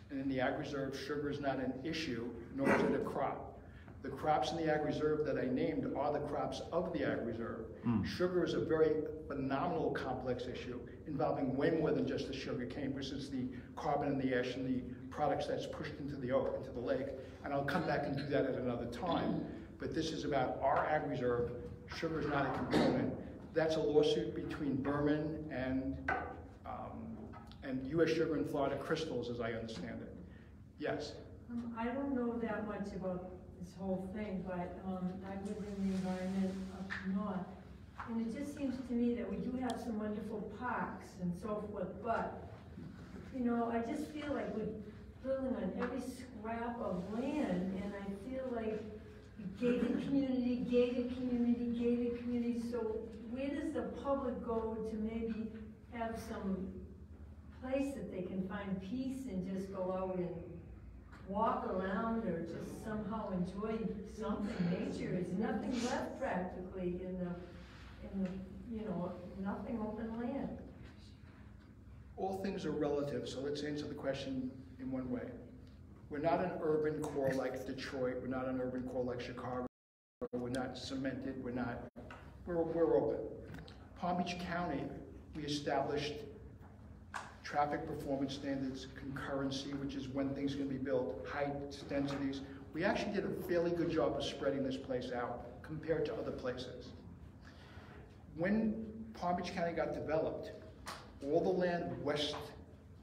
And in the Ag Reserve, sugar is not an issue, nor is it a crop. The crops in the Ag Reserve that I named are the crops of the Ag Reserve. Sugar is a very phenomenal complex issue involving way more than just the sugar cane, which is the carbon and the ash and the products that's pushed into the lake. And I'll come back and do that at another time. But this is about our Ag Reserve. Sugar is not a component. That's a lawsuit between Berman and U.S. Sugar and Florida Crystals, as I understand it. Yes? I don't know that much about this whole thing, but I live in the environment up north, and it just seems to me that we do have some wonderful parks and so forth, but, you know, I just feel like we're building on every scrap of land, and I feel like gated community, gated community, gated community, so where does the public go to maybe have some place that they can find peace and just go out and walk around or just somehow enjoy something? Nature is nothing left practically in the you know, nothing open land. All things are relative, so let's answer the question in one way. We're not an urban core like Detroit, we're not an urban core like Chicago, we're not cemented, we're open. Palm Beach County We established traffic performance standards, concurrency, which is when things can be built, heights, densities. We actually did a fairly good job of spreading this place out compared to other places. When Palm Beach County got developed, all the land west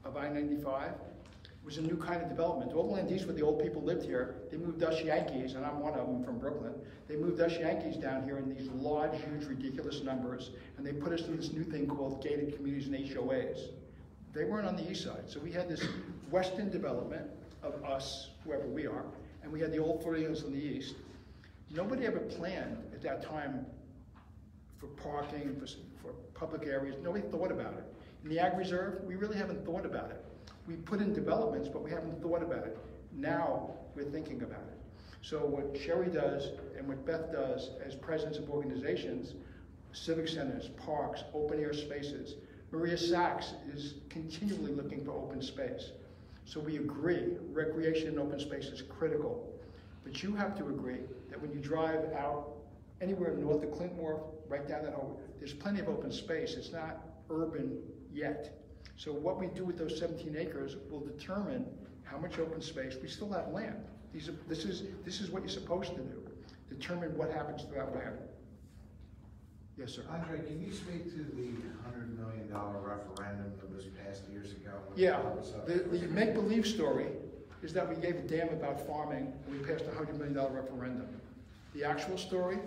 of I-95 was a new kind of development. All the land east where the old people lived here, they moved us Yankees, and I'm one of them from Brooklyn. They moved us Yankees down here in these large, huge, ridiculous numbers, and they put us in this new thing called gated communities and HOAs. They weren't on the east side. So we had this western development of us, whoever we are, and we had the old Floridians on the east. Nobody ever planned at that time for parking, for public areas. Nobody thought about it. In the Ag Reserve, we really haven't thought about it. We put in developments, but we haven't thought about it. Now we're thinking about it. So what Sherry does and what Beth does as presidents of organizations, civic centers, parks, open air spaces, Maria Sachs is continually looking for open space. So we agree, recreation and open space is critical. But you have to agree that when you drive out anywhere north of Clintmore, right down that hole, there's plenty of open space. It's not urban yet. So what we do with those 17 acres will determine how much open space. We still have land. This is what you're supposed to do. Determine what happens to that land. Yes, sir. Andre, can you speak to the $100 million referendum that was passed years ago? Yeah, the make-believe story is that we gave a damn about farming and we passed a $100 million referendum. The actual story,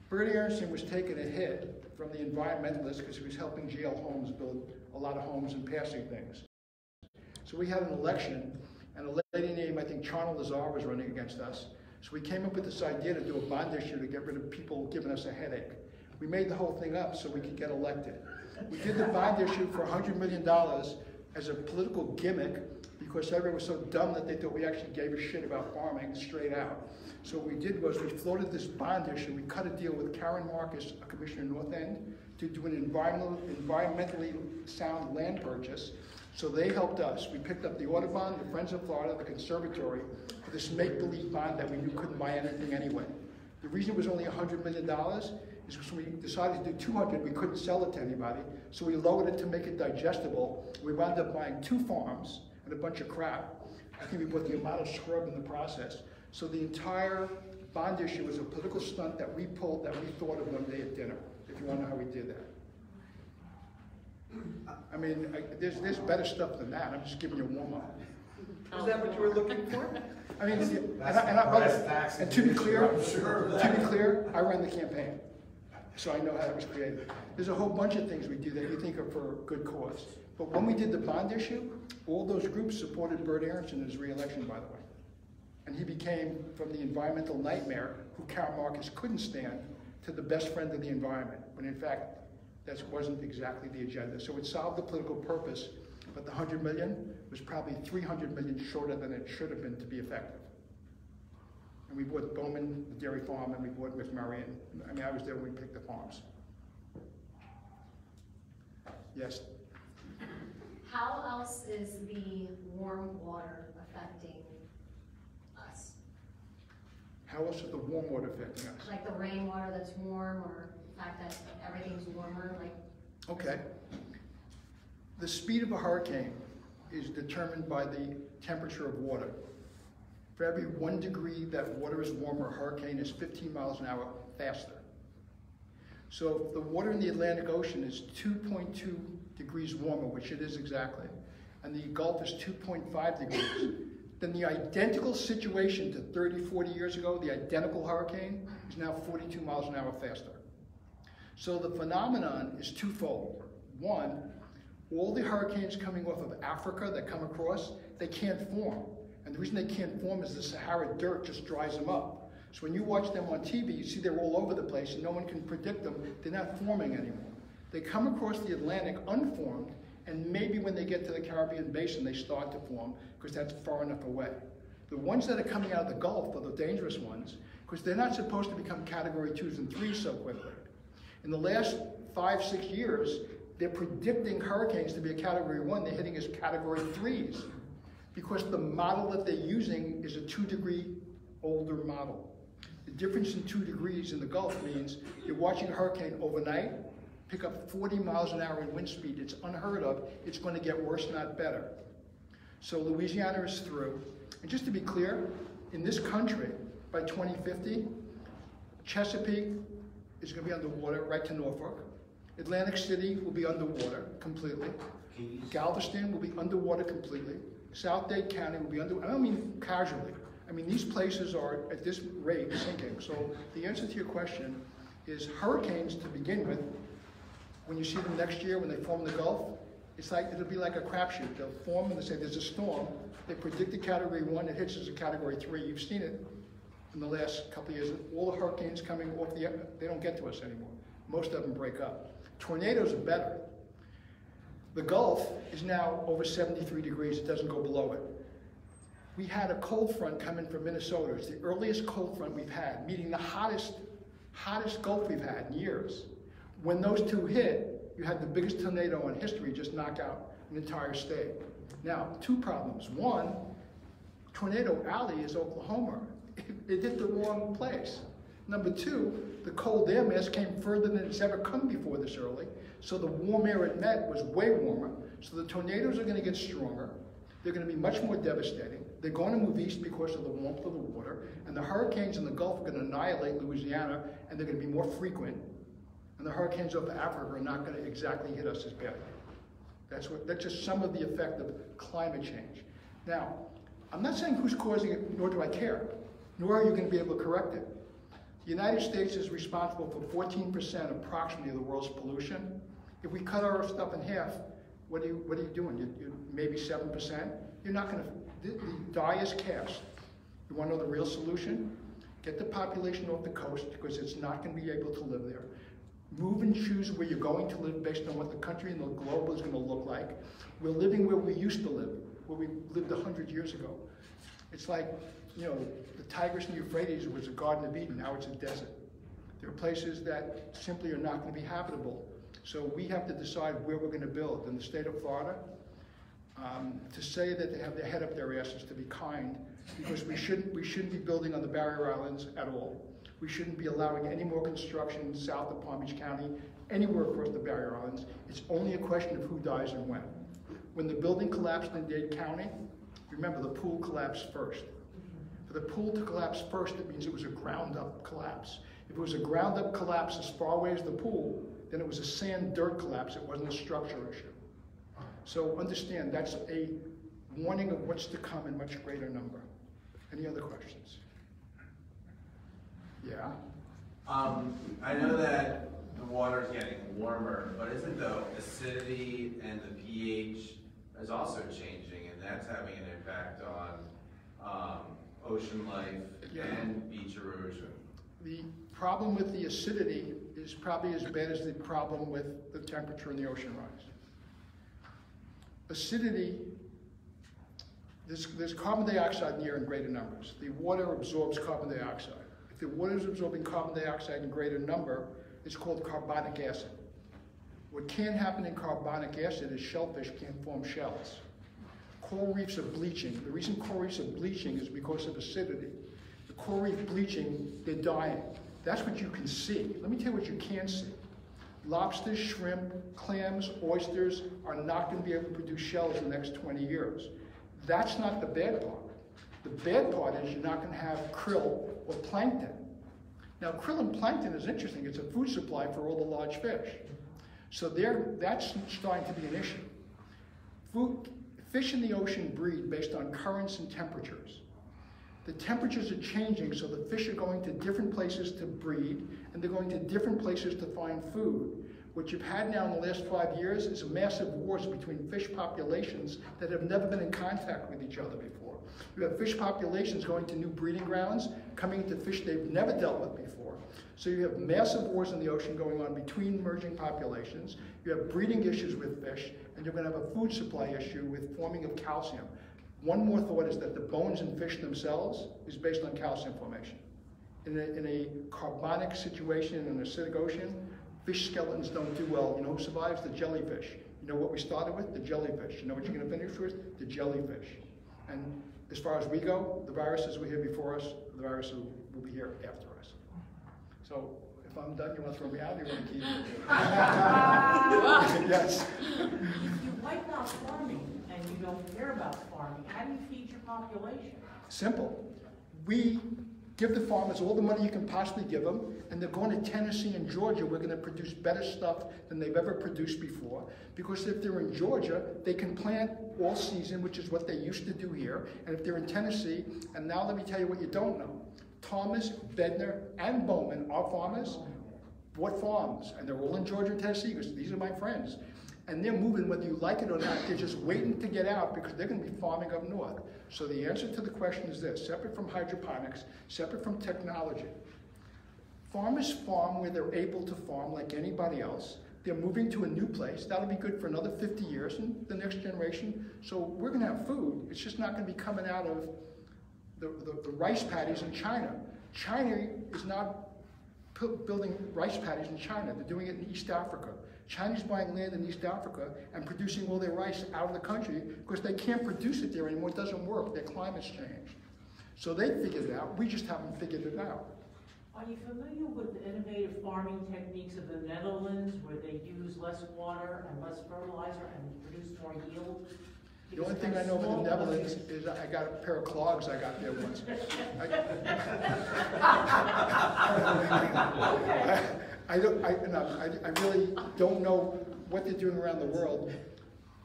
Bernie Aronson was taking a hit from the environmentalists because he was helping GL Homes build a lot of homes and passing things. So we had an election, and a lady named, I think, Charna Lazar was running against us. So we came up with this idea to do a bond issue to get rid of people giving us a headache. We made the whole thing up so we could get elected. We did the bond issue for $100 million as a political gimmick because everyone was so dumb that they thought we actually gave a shit about farming straight out. So what we did was we floated this bond issue. We cut a deal with Karen Marcus, a commissioner in North End, to do an environmentally sound land purchase. So they helped us. We picked up the Audubon, the Friends of Florida, the Conservatory, for this make-believe bond that we knew couldn't buy anything anyway. The reason it was only $100 million is because when we decided to do 200, we couldn't sell it to anybody. So we lowered it to make it digestible. We wound up buying 2 farms and a bunch of crap. I think we bought the amount of scrub in the process. So the entire bond issue was a political stunt that we pulled that we thought of one day at dinner, if you want to know how we did that. I mean, there's better stuff than that. I'm just giving you a warm-up. Is that what you were looking for? I mean, and to be clear, I ran the campaign, so I know how it was created. There's a whole bunch of things we do that you think are for good cause. But when we did the bond issue, all those groups supported Bert Aronson in his re-election, by the way. And he became, from the environmental nightmare, who Karen Marcus couldn't stand, to the best friend of the environment, when in fact, that wasn't exactly the agenda. So it solved the political purpose, but the $100 million was probably $300 million shorter than it should have been to be effective. And we bought Bowman, the dairy farm, and we bought McMurray. I mean, I was there when we picked the farms. Yes? How else is the warm water affecting us? How else is the warm water affecting us? Like the rainwater that's warm, or the fact that everything's warmer, like... Okay. The speed of a hurricane is determined by the temperature of water. For every 1 degree that water is warmer, a hurricane is 15 miles an hour faster. So if the water in the Atlantic Ocean is 2.2 degrees warmer, which it is exactly, and the Gulf is 2.5 degrees, then the identical situation to 30, 40 years ago, the identical hurricane, is now 42 miles an hour faster. So the phenomenon is twofold. One, all the hurricanes coming off of Africa that come across, they can't form. And the reason they can't form is the Sahara dirt just dries them up. So when you watch them on TV, you see they're all over the place and no one can predict them. They're not forming anymore. They come across the Atlantic unformed, and maybe when they get to the Caribbean basin, they start to form because that's far enough away. The ones that are coming out of the Gulf are the dangerous ones because they're not supposed to become category 2s and 3s so quickly. In the last 5, 6 years, they're predicting hurricanes to be a category 1. They're hitting as category 3s because the model that they're using is a 2-degree older model. The difference in 2 degrees in the Gulf means you're watching a hurricane overnight, pick up 40 miles an hour in wind speed. It's unheard of. It's going to get worse, not better. So Louisiana is through. And just to be clear, in this country, by 2050, Chesapeake is going to be underwater right to Norfolk. Atlantic City will be underwater completely. Galveston will be underwater completely. South Dade County will be underwater. I don't mean casually. I mean, these places are at this rate sinking. So the answer to your question is hurricanes to begin with. When you see them next year, when they form the Gulf, it's like, it'll be like a crapshoot. They'll form and they say there's a storm. They predict a Category 1, it hits as a Category 3. You've seen it in the last couple of years. All the hurricanes coming off they don't get to us anymore. Most of them break up. Tornadoes are better. The Gulf is now over 73 degrees. It doesn't go below it. We had a cold front come in from Minnesota. It's the earliest cold front we've had, meaning the hottest Gulf we've had in years. When those two hit, you had the biggest tornado in history just knock out an entire state. Now, two problems. One, Tornado Alley is Oklahoma. It hit the wrong place. Number two, the cold air mass came further than it's ever come before this early, so the warm air it met was way warmer, so the tornadoes are going to get stronger. They're going to be much more devastating. They're going to move east because of the warmth of the water, and the hurricanes in the Gulf are going to annihilate Louisiana, and they're going to be more frequent, and the hurricanes over Africa are not going to exactly hit us as badly. That's just some of the effect of climate change. Now, I'm not saying who's causing it, nor do I care, nor are you going to be able to correct it. The United States is responsible for 14% approximately of the world's pollution. If we cut our stuff in half, what are you doing? You maybe 7%? You're not going to, the die is cast. You want to know the real solution? Get the population off the coast because it's not going to be able to live there. Move and choose where you're going to live based on what the country and the globe is going to look like. We're living where we used to live, where we lived 100 years ago. It's like, you know, the Tigris and the Euphrates was a Garden of Eden, now it's a desert. There are places that simply are not going to be habitable. So we have to decide where we're going to build. In the state of Florida, to say that they have their head up their asses to be kind, because we shouldn't be building on the barrier islands at all. We shouldn't be allowing any more construction south of Palm Beach County, anywhere across the barrier islands. It's only a question of who dies and when. When the building collapsed in Dade County, remember the pool collapsed first. For the pool to collapse first, it means it was a ground-up collapse. If it was a ground-up collapse as far away as the pool, then it was a sand-dirt collapse. It wasn't a structure issue. So understand, that's a warning of what's to come in much greater number. Any other questions? Yeah? I know that the water's getting warmer, but isn't the acidity and the pH is also changing, and that's having an impact on ocean life and beach erosion? The problem with the acidity is probably as bad as the problem with the temperature in the ocean rise. Acidity, there's carbon dioxide in the air in greater numbers. The water absorbs carbon dioxide. If the water is absorbing carbon dioxide in greater number, it's called carbonic acid. What can happen in carbonic acid is shellfish can't form shells. Coral reefs are bleaching. The reason coral reefs are bleaching is because of acidity. The coral reef bleaching, they're dying. That's what you can see. Let me tell you what you can see. Lobsters, shrimp, clams, oysters are not going to be able to produce shells in the next 20 years. That's not the bad part. The bad part is you're not going to have krill or plankton. Now, krill and plankton is interesting. It's a food supply for all the large fish. So that's starting to be an issue. Fish in the ocean breed based on currents and temperatures. The temperatures are changing, so the fish are going to different places to breed, and they're going to different places to find food. What you've had now in the last 5 years is massive wars between fish populations that have never been in contact with each other before. You have fish populations going to new breeding grounds, coming into fish they've never dealt with before. So you have massive wars in the ocean going on between merging populations. You have breeding issues with fish, and you're going to have a food supply issue with forming of calcium. One more thought is that the bones in fish themselves is based on calcium formation. In a carbonic situation, in an acidic ocean, fish skeletons don't do well. You know who survives? The jellyfish. You know what we started with? The jellyfish. You know what you're going to finish with? The jellyfish. And as far as we go, the viruses were here before us, the viruses will be here after us. So If I'm done, you want to throw me out, you want to keep me? Yes. If you wipe out farming and you don't care about farming, how do you feed your population? Simple. We give the farmers all the money you can possibly give them, and they're going to Tennessee and Georgia. We're going to produce better stuff than they've ever produced before. Because if they're in Georgia, they can plant all season, which is what they used to do here. And if they're in Tennessee, and now let me tell you what you don't know. Thomas, Bednar, and Bowman, our farmers, bought farms. And they're all in Georgia and Tennessee, because these are my friends. And they're moving whether you like it or not. They're just waiting to get out because they're going to be farming up north. So the answer to the question is this, separate from hydroponics, separate from technology. Farmers farm where they're able to farm like anybody else. They're moving to a new place. That'll be good for another 50 years and the next generation. So we're going to have food. It's just not going to be coming out of the rice paddies in China. China is not building rice paddies in China. They're doing it in East Africa. China's buying land in East Africa and producing all their rice out of the country because they can't produce it there anymore. It doesn't work. Their climate's changed. So they figured it out. We just haven't figured it out. Are you familiar with the innovative farming techniques of the Netherlands where they use less water and less fertilizer and produce more yield? The only thing I know about the Netherlands is I got a pair of clogs I got there once. I really don't know what they're doing around the world.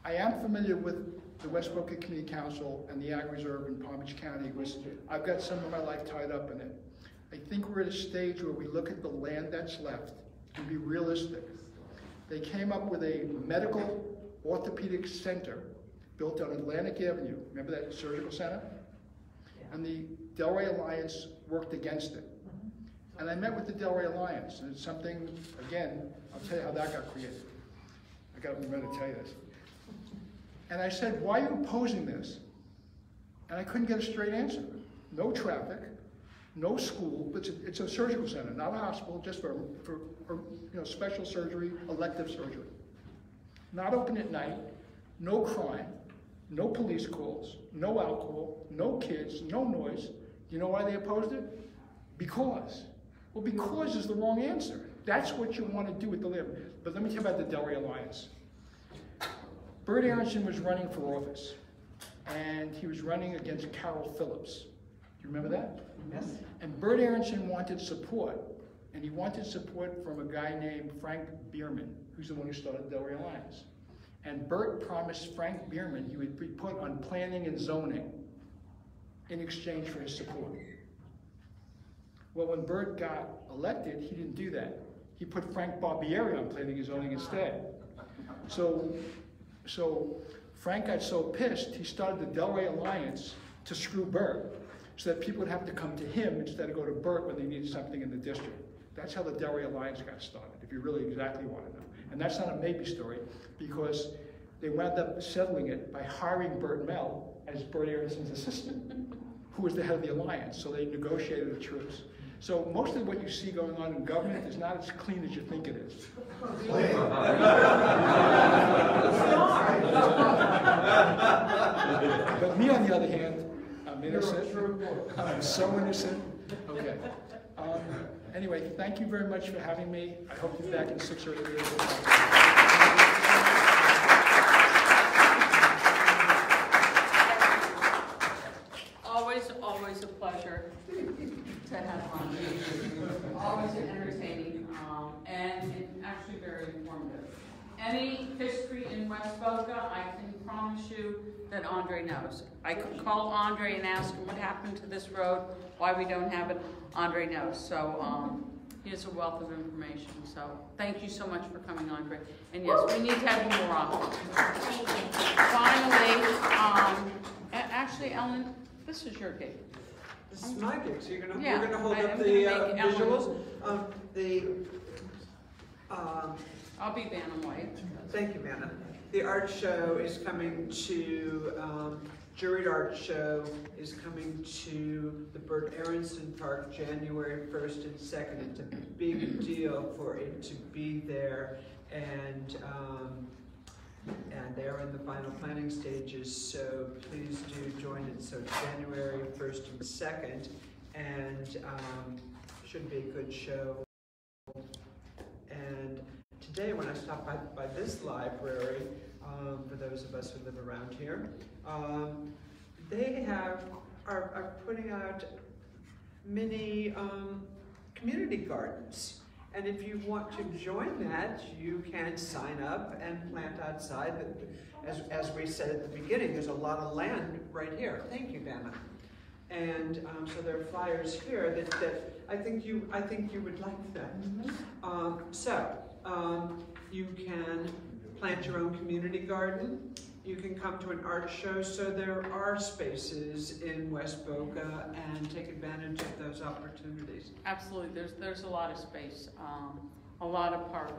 I am familiar with the West Boca Community Council and the Ag Reserve in Palm Beach County. I've got some of my life tied up in it. I think we're at a stage where we look at the land that's left and be realistic. They came up with a medical orthopedic center built on Atlantic Avenue. Remember that surgical center? And the Delray Alliance worked against it. And I met with the Delray Alliance, and it's something, again, I'll tell you how that got created. I got to remember to tell you this. And I said, why are you opposing this? And I couldn't get a straight answer. No traffic, no school, but it's a surgical center, not a hospital, just for special surgery, elective surgery. Not open at night, no crime, no police calls, no alcohol, no kids, no noise. You know why they opposed it? Because. Well, because is the wrong answer. That's what you want to do with the land. But let me tell you about the Delray Alliance. Bert Aronson was running for office, and he was running against Carol Phillips. Do you remember that? Yes. And Bert Aronson wanted support, and he wanted support from a guy named Frank Bierman, who's the one who started the Delray Alliance. And Bert promised Frank Bierman he would be put on planning and zoning in exchange for his support. Well, when Bert got elected, he didn't do that. He put Frank Barbieri on planning and zoning instead. So Frank got so pissed, he started the Delray Alliance to screw Bert, so that people would have to come to him instead of go to Bert when they needed something in the district. That's how the Delray Alliance got started, if you really exactly want to know. And that's not a maybe story, because they wound up settling it by hiring Bert Mell as Bert Aronson's assistant, who was the head of the alliance. So they negotiated a truce. So most of what you see going on in government is not as clean as you think it is. But me, on the other hand, I'm innocent. I'm so innocent. Okay. Anyway, thank you very much for having me. I hope to be back in 6 or 8 years. Always a pleasure to have on. Always entertaining and actually very informative. Any history in West Boca, I can promise you that Andre knows. I could call Andre and ask him what happened to this road, why we don't have it. Andre knows. So he has a wealth of information. So thank you so much for coming, Andre. And yes, we need to have you more often. Finally, actually, Ellen, this is your gig. This is my gig, so you're gonna hold I up am the visuals. I'll be Vanna White. Thank you, Vanna. The art show is coming to, juried art show is coming to the Bert Aronson Park January 1st and 2nd. It's a big deal for it to be there, and they're in the final planning stages, so please do join it. So January 1st and 2nd, and should be a good show. today when I stopped by this library, for those of us who live around here. They are putting out mini community gardens. And if you want to join that, you can sign up and plant outside. As we said at the beginning, there's a lot of land right here. Thank you, Dana. And so there are flyers here that I think you would like them. You can plant your own community garden. You can come to an art show. So there are spaces in West Boca, and take advantage of those opportunities. Absolutely, there's a lot of space, a lot of park.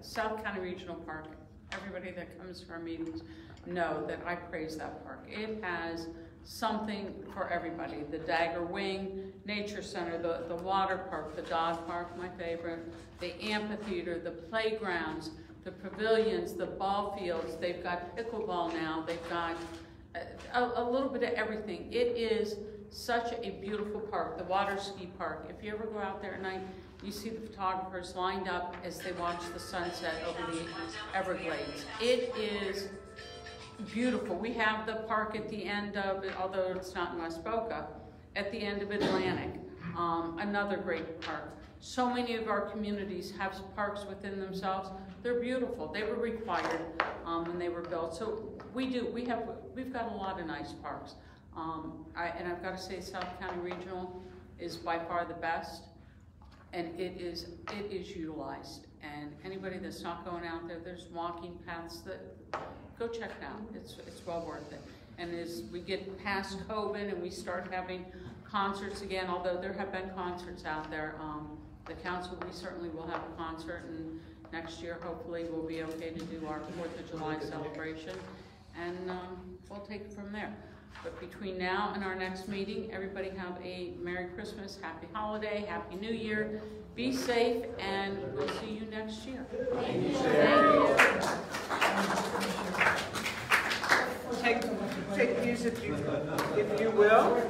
South County Regional Park, everybody that comes to our meetings know that I praise that park. It has something for everybody. The Dagger Wing Nature Center, the water park, the dog park, my favorite, the amphitheater, the playgrounds, the pavilions, the ball fields. They've got pickleball now. They've got a little bit of everything. It is such a beautiful park, the water ski park. If you ever go out there at night, you see the photographers lined up as they watch the sunset over the Everglades. It is beautiful. We have the park at the end of it, although it's not in West Boca, at the end of Atlantic, another great park. So many of our communities have parks within themselves. They're beautiful. They were required when they were built. So we've got a lot of nice parks. And I've got to say, South County Regional is by far the best, and it is utilized. And anybody that's not going out there, there's walking paths that go check it out. It's well worth it. And as we get past COVID and we start having concerts again, although there have been concerts out there, the council, we certainly will have a concert, and next year hopefully we'll be okay to do our 4th of July celebration, and we'll take it from there. But between now and our next meeting, everybody have a Merry Christmas, Happy Holiday, Happy New Year. Be safe, and we'll see you next year. Thank you. Take these if you will.